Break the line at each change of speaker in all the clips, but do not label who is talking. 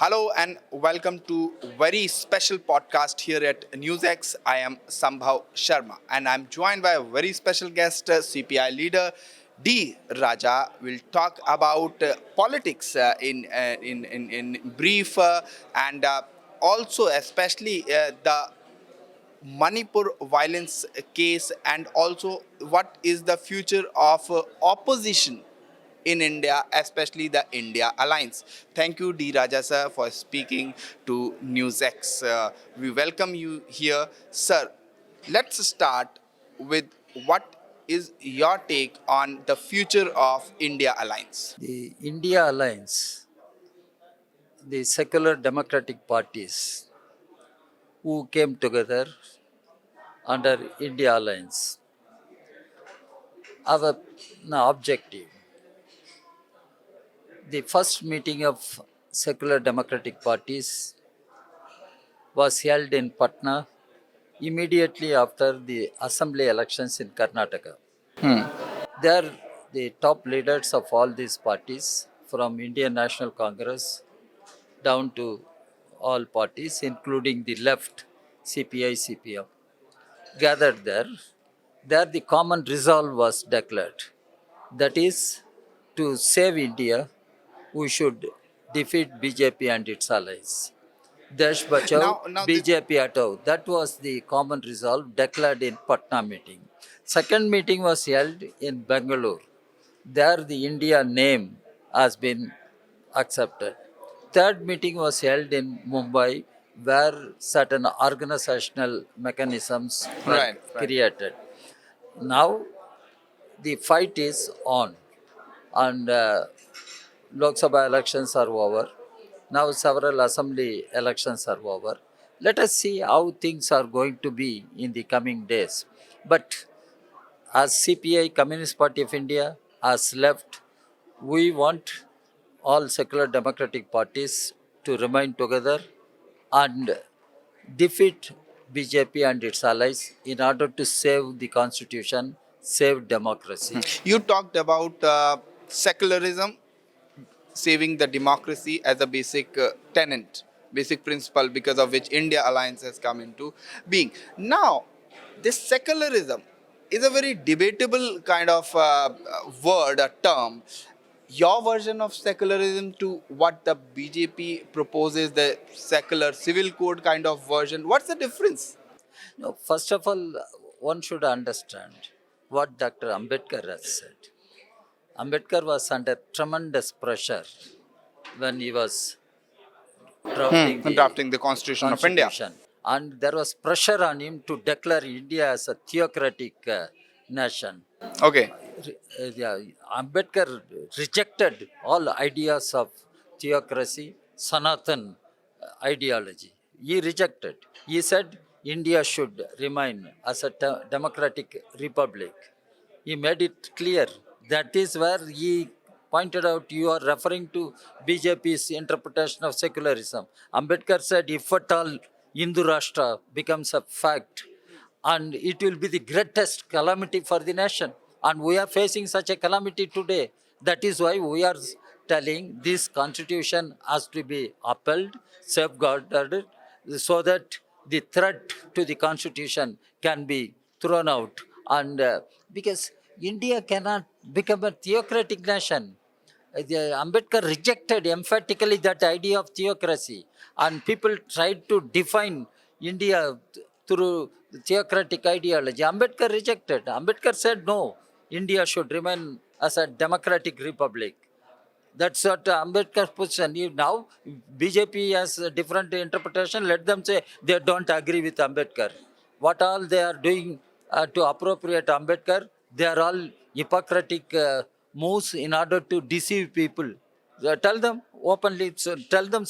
Hello and welcome to very special podcast here at NewsX. I am Sambhav Sharma and I'm joined by a very special guest, CPI leader D. Raja. Will talk about politics in brief and also especially the Manipur violence case and also what is the future of opposition in India, especially the India Alliance. Thank you, D. Raja sir, for speaking to NewsX. We welcome you here, sir. Let's start with what is your take on the future of India Alliance?
The India Alliance, the secular democratic parties who came together under India Alliance have an objective. The first meeting of secular democratic parties was held in Patna immediately after the assembly elections in Karnataka. There, the top leaders of all these parties, from Indian National Congress down to all parties, including the left, CPI, CPM, gathered there. There, the common resolve was declared. That is, to save India, we should defeat BJP and its allies. Desh Bachao,
Now,
BJP Hatao. That was the common resolve declared in Patna meeting. Second meeting was held in Bangalore. There, the India name has been accepted. Third meeting was held in Mumbai, where certain organizational mechanisms were
right.
created. Now, the fight is on, and Lok Sabha elections are over. Now, several assembly elections are over. Let us see how things are going to be in the coming days. But as CPI, Communist Party of India, has left, we want all secular democratic parties to remain together and defeat BJP and its allies in order to save the constitution, save democracy.
You talked about secularism saving the democracy as a basic tenant, basic principle because of which India Alliance has come into being. Now, this secularism is a very debatable kind of word, a term. Your version of secularism to what the BJP proposes, the secular civil code kind of version, what's the difference?
No, first of all, one should understand what Dr. Ambedkar has said. Ambedkar was under tremendous pressure when he was drafting the
Drafting the Constitution of India.
constitution. And there was pressure on him to declare India as a theocratic nation.
Okay.
Yeah, Ambedkar rejected all ideas of theocracy, Sanatan ideology. He rejected. He said India should remain as a democratic republic. He made it clear. That is where he pointed out you are referring to BJP's interpretation of secularism. Ambedkar said if at all Hindu Rashtra becomes a fact, and it will be the greatest calamity for the nation. And we are facing such a calamity today. That is why we are telling this constitution has to be upheld, safeguarded, so that the threat to the constitution can be thrown out. And because India cannot become a theocratic nation. Ambedkar rejected emphatically that idea of theocracy, and people tried to define India through theocratic ideology. Ambedkar rejected. Ambedkar said no, India should remain as a democratic republic. That's what Ambedkar's position. Now, BJP has a different interpretation. Let them say they don't agree with Ambedkar. What all they are doing to appropriate Ambedkar, they are all hypocritic moves in order to deceive people. Tell them openly, so tell them,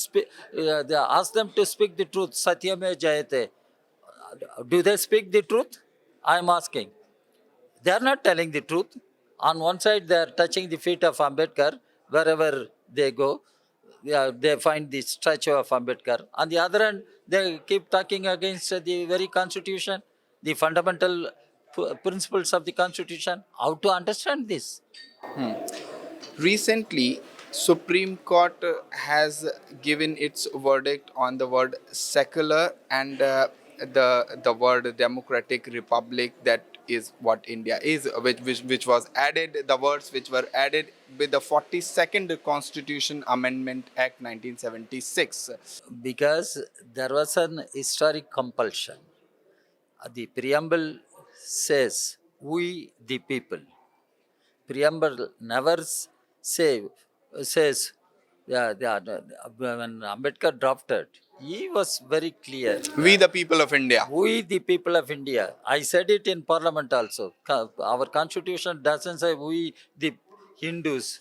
ask them to speak the truth. Satyame Jayate. Do they speak the truth? I am asking. They are not telling the truth. On one side, they are touching the feet of Ambedkar wherever they go. They find the statue of Ambedkar. On the other hand, they keep talking against the very constitution, the fundamental principles of the constitution. How to understand this?
Recently, Supreme Court has given its verdict on the word secular and the word democratic republic. That is what India is, which was added. The words which were added with the 42nd Constitution Amendment Act 1976.
Because there was an historic compulsion. The preamble says, "We the people." Preamble never says, when Ambedkar drafted, he was very clear.
We the people of India.
We the people of India. I said it in Parliament also. Our constitution doesn't say we the Hindus,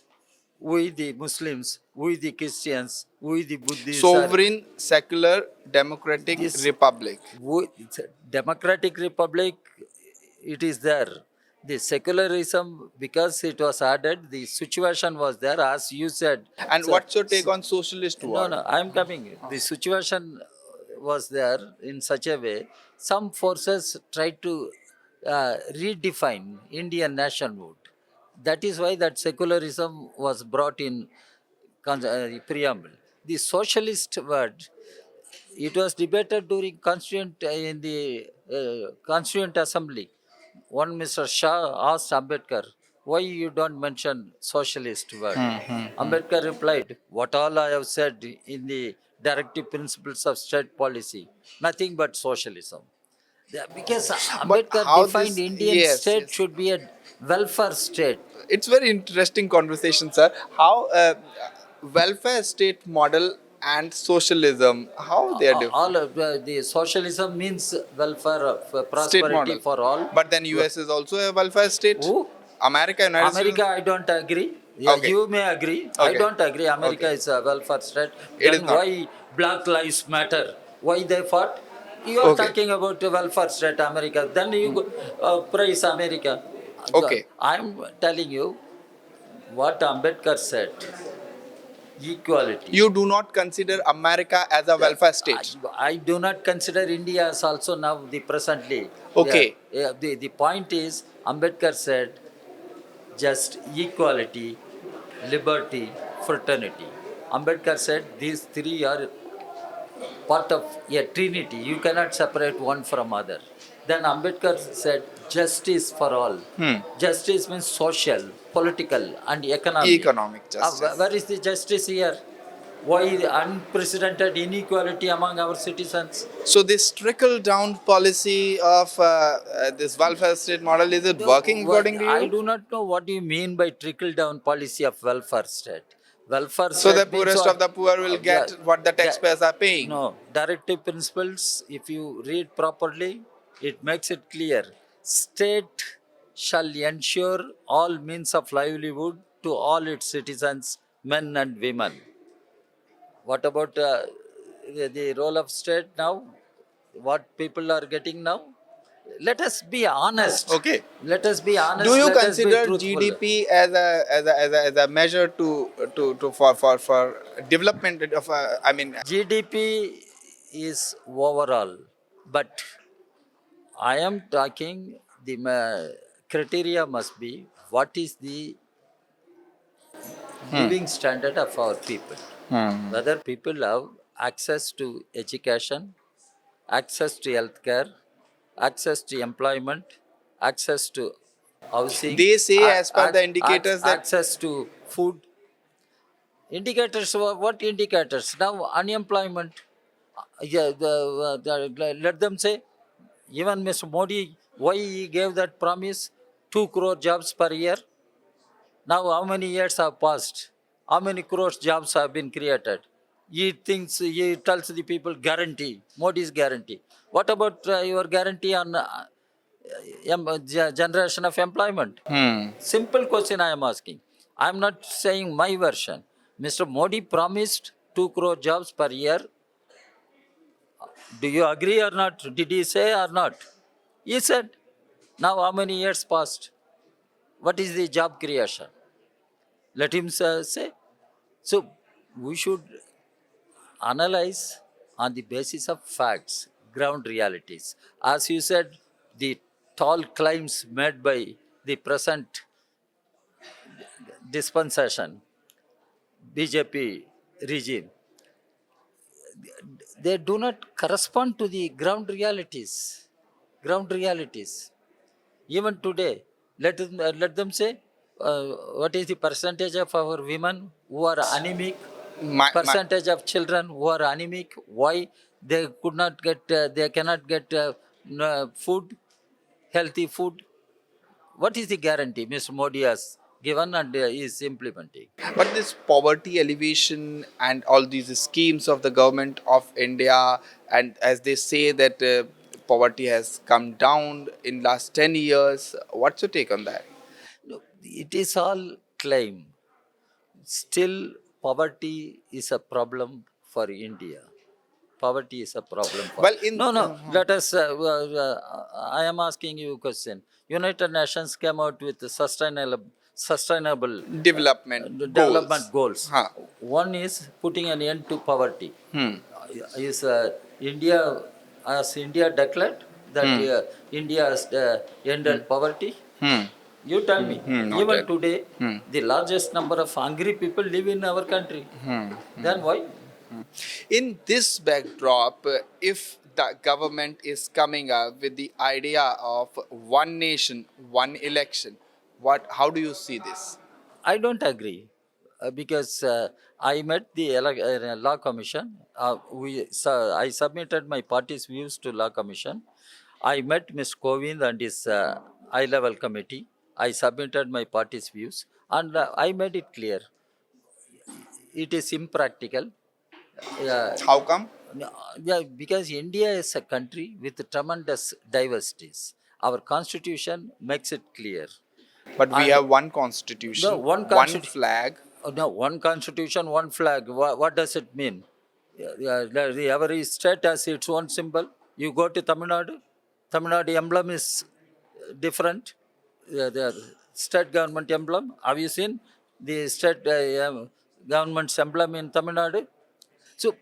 we the Muslims, we the Christians, we the Buddhists.
Sovereign, secular, democratic
This-
republic.
It's a democratic republic, it is there. The secularism, because it was added, the situation was there, as you said.
And
So-
what's your take on socialist
No,
war?
no, I'm coming. The situation was there in such a way. Some forces tried to redefine Indian nationhood. That is why that secularism was brought in preamble. The socialist word, it was debated during constituent in the constituent assembly. One Mr. Shah asked Ambedkar, "Why you don't mention socialist word?" Ambedkar replied, "What all I have said in the directive principles of state policy, nothing but socialism." Because Ambedkar
how
defined
this-
Indian
yes,
state
yes.
should be a welfare state.
It's very interesting conversation, sir. How welfare state model and socialism, how they are different?
All of the socialism means welfare,
State
prosperity
model
for all.
But then US is also a welfare state.
Who?
America, United
America,
States.
I don't agree. Yeah,
Okay.
you may agree. I
Okay.
don't agree. America
Okay.
is a welfare state.
It is
Then
not.
why Black Lives Matter? Why they fought? You are
Okay.
talking about a welfare state, America. Then you praise America.
Okay.
I'm telling you what Ambedkar said. Equality.
You do not consider America as a welfare state.
I do not consider India as also now the presently.
Okay.
The point is, Ambedkar said just equality, liberty, fraternity. Ambedkar said these three are part of a trinity. You cannot separate one from other. Then Ambedkar said justice for all. Justice means social, political, and economic.
Economic justice.
Where is the justice here? Why the unprecedented inequality among our citizens?
So this trickle down policy of this welfare state model, is it working according to you?
I do not know what you mean by trickle down policy of welfare state. Welfare
So
state
the
means
poorest
what?
of the poor will get
Yeah,
what the
yeah.
taxpayers are paying.
No, directive principles, if you read properly, it makes it clear. State shall ensure all means of livelihood to all its citizens, men and women. What about the role of state now? What people are getting now? Let us be honest.
Okay.
Let us be honest.
Do you
let us be
consider
truthful.
GDP as a measure to for development of I mean
GDP is overall, but I am talking the criteria must be what is the living standard of our people. Whether people have access to education, access to healthcare, access to employment, access to housing.
They say as per the indicators that-
access to food. Indicators, what indicators? Now unemployment. Yeah, let them say. Even Mr. Modi, why he gave that promise? 2 crore jobs per year. Now how many years have passed? How many crores jobs have been created? He thinks, he tells the people guarantee, Modi's guarantee. What about your guarantee on generation of employment? Simple question I am asking. I am not saying my version. Mr. Modi promised 2 crore jobs per year. Do you agree or not? Did he say or not? He said. Now how many years passed? What is the job creation? Let him say. So we should analyze on the basis of facts, ground realities. As you said, the tall claims made by the present dispensation, BJP regime, they do not correspond to the ground realities. Ground realities. Even today, let them say what is the percentage of our women who are anemic,
My,
percentage of children who are anemic, why they could not get, they cannot get food, healthy food. What is the guarantee Mr. Modi has given and is implementing?
but this poverty alleviation and all these schemes of the government of India, and as they say that poverty has come down in last 10 years, what's your take on that?
No, it is all claim. Still, poverty is a problem for India. Poverty is a problem for.
Well, in
No. Let us. I am asking you a question. United Nations came out with the sustainable development goals.
Huh.
One is putting an end to poverty.
Hmm.
Is India, has India declared that India has ended poverty?
Hmm.
You tell me.
not
Even
yet.
today, the largest number of hungry people live in our country. Then why?
In this backdrop, if the government is coming up with the idea of one nation, one election, how do you see this?
I don't agree because I met the law commission. I submitted my party's views to law commission. I met Ms. Kovind and his high-level committee. I submitted my party's views and I made it clear. It is impractical.
How come?
No, yeah, because India is a country with tremendous diversities. Our constitution makes it clear.
But we
And-
have one constitution,
No, one
one
constitu-
flag.
No, one constitution, one flag. What does it mean? Every state has its own symbol. You go to Tamil Nadu emblem is different. The state government emblem. Have you seen the state government's emblem in Tamil Nadu? So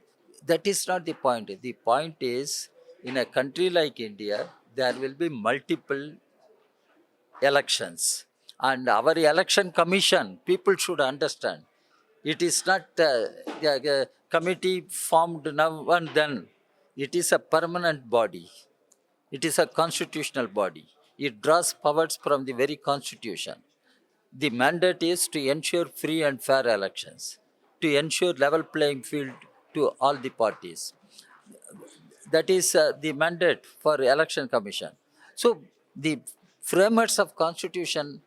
that is not the point. The point is, in a country like India, there will be multiple elections. And our election commission, people should understand, it is not a committee formed now and then. It is a permanent body. It is a constitutional body. It draws powers from the very constitution. The mandate is to ensure free and fair elections, to ensure level playing field to all the parties. That is the mandate for election commission. So the framers of constitution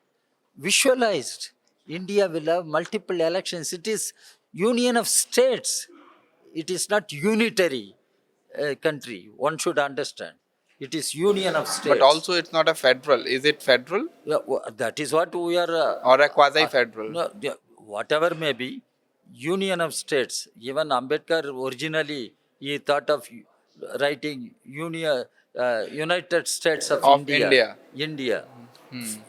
visualized India will have multiple elections. It is union of states. It is not unitary country. One should understand. It is union of states.
But also, it's not a federal. Is it federal
Yeah, that is what we are.
or a quasi federal?
No, yeah, whatever may be, union of states. Even Ambedkar originally he thought of writing United States of India. India.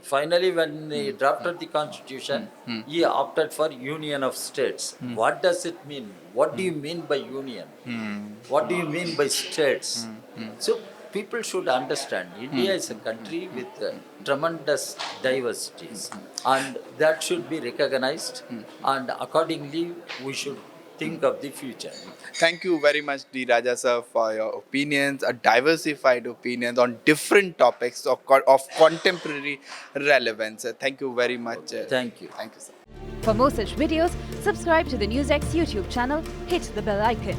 Finally, when he drafted the constitution, he opted for union of states. What does it mean? What do you mean by union? What do you mean by states? So people should understand India is a country with tremendous diversities, and that should be recognized, and accordingly we should think of the future.
Thank you very much, D. Raja sir, for your opinions, a diversified opinions on different topics of contemporary relevance. Thank you very much.
Thank you.
Thank you, sir.
For more such videos, subscribe to the NewsX YouTube channel, hit the bell icon.